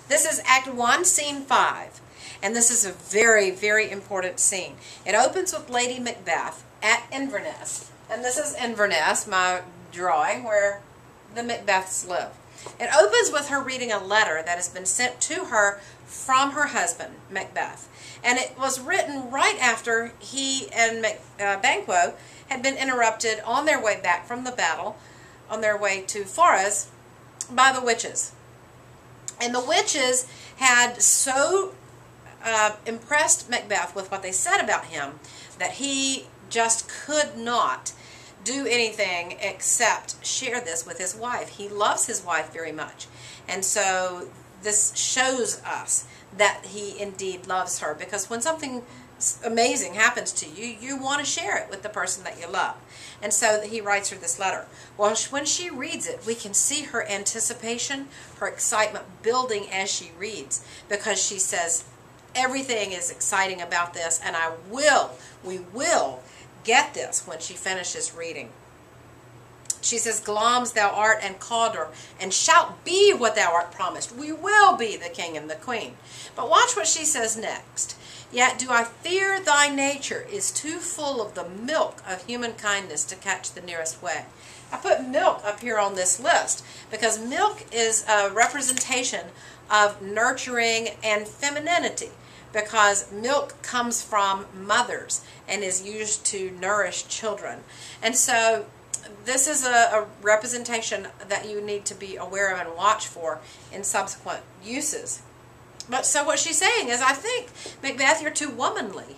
This is Act 1, Scene 5. And this is a very, very important scene. It opens with Lady Macbeth at Inverness. And this is Inverness, my drawing, where the Macbeths live. It opens with her reading a letter that has been sent to her from her husband, Macbeth. And it was written right after he and Banquo had been interrupted on their way back from the battle, on their way to Forres, by the witches. And the witches had so impressed Macbeth with what they said about him that he just could not do anything except share this with his wife. He loves his wife very much. And so this shows us that he indeed loves her, because when something amazing happens to you, you want to share it with the person that you love. And so he writes her this letter. Well, when she reads it, we can see her anticipation, her excitement building as she reads, because she says, everything is exciting about this, and we will get this when she finishes reading. She says, Glamis thou art and Cawdor, and shalt be what thou art promised. We will be the king and the queen. But watch what she says next. Yet do I fear thy nature is too full of the milk of human kindness to catch the nearest way. I put milk up here on this list because milk is a representation of nurturing and femininity, because milk comes from mothers and is used to nourish children. And so this is a representation that you need to be aware of and watch for in subsequent uses. But so what she's saying is, I think, Macbeth, you're too womanly.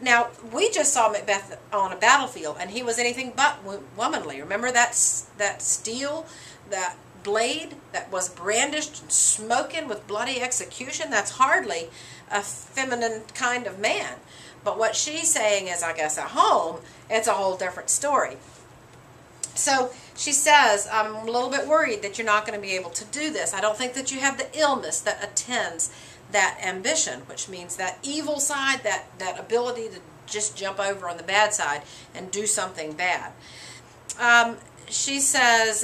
Now, we just saw Macbeth on a battlefield, and he was anything but womanly. Remember that steel, that blade that was brandished and smoking with bloody execution? That's hardly a feminine kind of man. But what she's saying is, I guess, at home, it's a whole different story. So she says, I'm a little bit worried that you're not going to be able to do this. I don't think that you have the illness that attends that ambition, which means that evil side, that ability to just jump over on the bad side and do something bad. She says,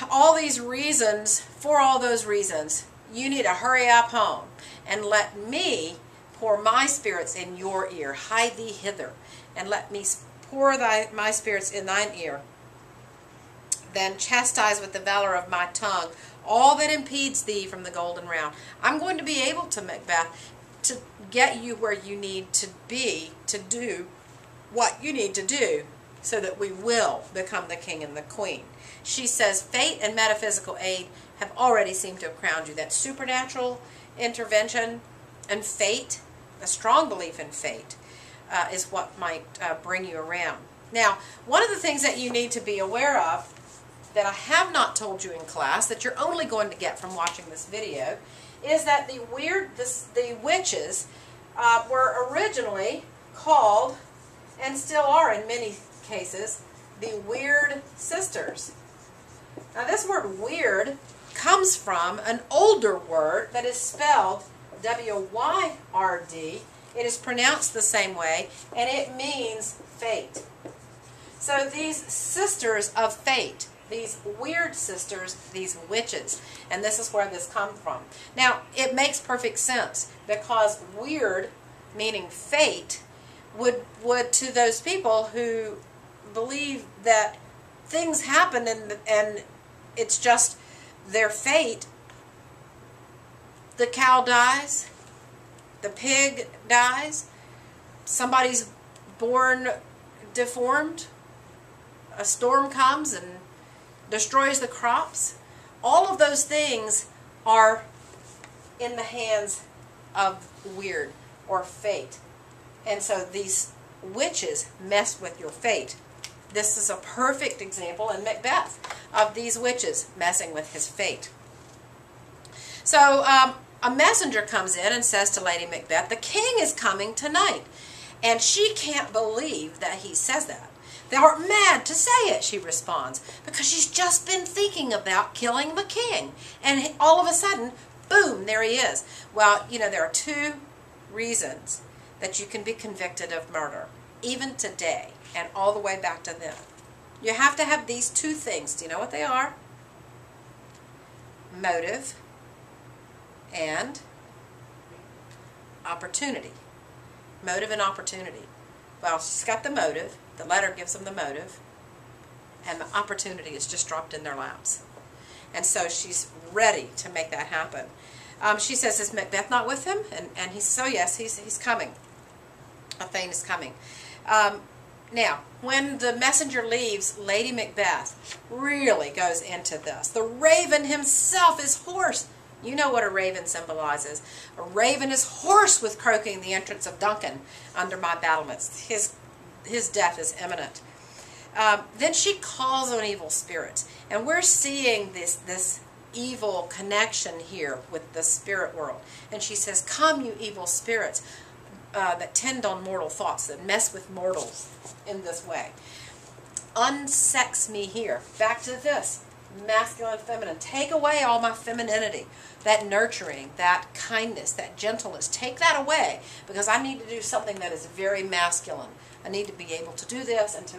for all those reasons, you need to hurry up home and let me pour my spirits in your ear. Hie thee hither, and let me pour my spirits in thine ear. Then chastise with the valor of my tongue all that impedes thee from the golden round. I'm going to be able to, Macbeth, to get you where you need to be, to do what you need to do, so that we will become the king and the queen. She says, fate and metaphysical aid have already seemed to have crowned you. That supernatural intervention and fate, a strong belief in fate, is what might bring you around. Now, one of the things that you need to be aware of that I have not told you in class, that you're only going to get from watching this video, is that the witches were originally called, and still are in many cases, the Weird Sisters. Now, this word weird comes from an older word that is spelled W-Y-R-D. It is pronounced the same way, and it means fate. So these sisters of fate, these weird sisters, these witches, and this is where this comes from. Now, it makes perfect sense, because weird, meaning fate, would to those people who believe that things happen and it's just their fate. The cow dies, the pig dies, somebody's born deformed, a storm comes and destroys the crops. All of those things are in the hands of weird or fate. And so these witches mess with your fate. This is a perfect example in Macbeth of these witches messing with his fate. So a messenger comes in and says to Lady Macbeth, the king is coming tonight. And she can't believe that he says that. Thou art mad to say it, she responds, because she's just been thinking about killing the king. And all of a sudden, boom, there he is. Well, you know, there are two reasons that you can be convicted of murder, even today, and all the way back to then. You have to have these two things. Do you know what they are? motive and opportunity. Motive and opportunity. Well, she's got the motive. The letter gives them the motive. And the opportunity is just dropped in their laps. And so she's ready to make that happen. She says, is Macbeth not with him? And he says, oh yes, he's coming. Thane is coming. Now, when the messenger leaves, Lady Macbeth really goes into this. The raven himself is hoarse. You know what a raven symbolizes. A raven is hoarse with croaking the entrance of Duncan under my battlements. His death is imminent. Then she calls on evil spirits. And we're seeing this evil connection here with the spirit world. And she says, come, you evil spirits that tend on mortal thoughts, that mess with mortals in this way. Unsex me here. Back to this. Masculine, feminine. Take away all my femininity. That nurturing, that kindness, that gentleness. Take that away, because I need to do something that is very masculine. I need to be able to do this and to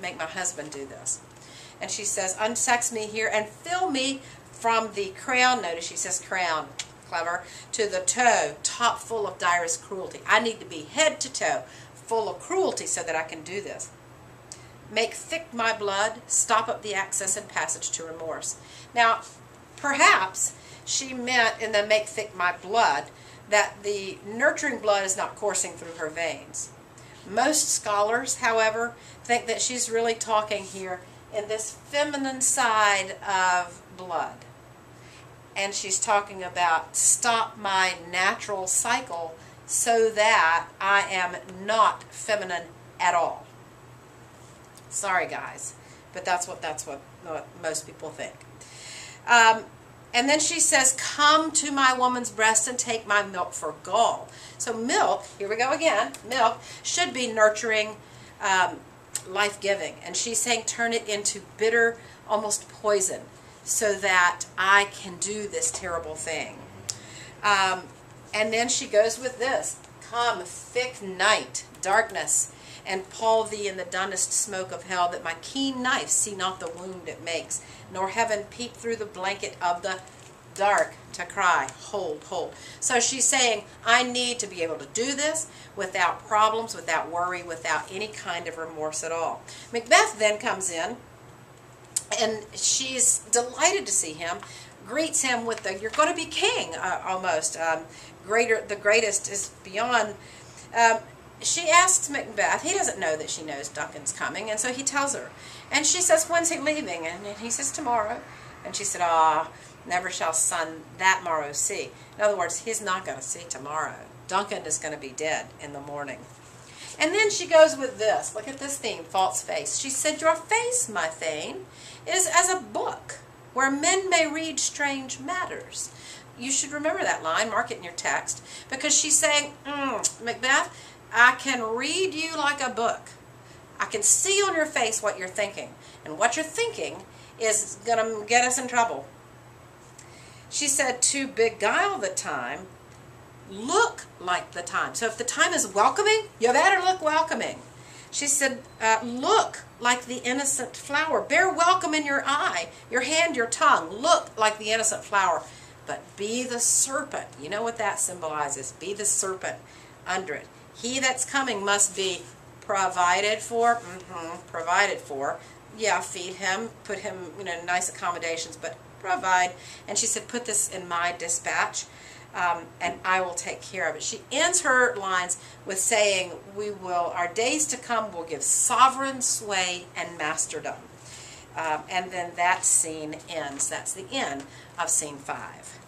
make my husband do this. And she says, unsex me here and fill me from the crown. Notice she says crown. Clever. To the toe, top full of direst cruelty. I need to be head to toe full of cruelty so that I can do this. Make thick my blood, stop up the access and passage to remorse. Now, perhaps she meant in the make thick my blood that the nurturing blood is not coursing through her veins. Most scholars, however, think that she's really talking here in this feminine side of blood. And she's talking about stop my natural cycle so that I am not feminine at all. Sorry, guys, but that's what most people think. And then she says, come to my woman's breast and take my milk for gall. So milk, here we go again, milk should be nurturing, life-giving. And she's saying turn it into bitter, almost poison, so that I can do this terrible thing. And then she goes with this, come thick night, darkness, and pall thee in the dunnest smoke of hell, that my keen knife see not the wound it makes, nor heaven peep through the blanket of the dark to cry, hold, hold. So she's saying, I need to be able to do this without problems, without worry, without any kind of remorse at all. Macbeth then comes in, and she's delighted to see him, greets him with the, you're going to be king, almost. The greatest is beyond. She asks Macbeth, he doesn't know that she knows Duncan's coming, and so he tells her. And she says, when's he leaving? And he says, tomorrow. And she said, never shall sun that morrow see. In other words, he's not going to see tomorrow. Duncan is going to be dead in the morning. And then she goes with this. Look at this theme, false face. She said, your face, my Thane, is as a book where men may read strange matters. You should remember that line, mark it in your text, because she's saying, Macbeth, I can read you like a book. I can see on your face what you're thinking. And what you're thinking is going to get us in trouble. She said, to beguile the time, look like the time. So if the time is welcoming, you better look welcoming. She said, look like the innocent flower. Bear welcome in your eye, your hand, your tongue. Look like the innocent flower. But be the serpent. You know what that symbolizes. Be the serpent under it. He that's coming must be provided for. Provided for. Yeah, feed him, put him, nice accommodations, but provide. And she said, put this in my dispatch, and I will take care of it. She ends her lines with saying, our days to come will give sovereign sway and masterdom. And then that scene ends. That's the end of scene 5.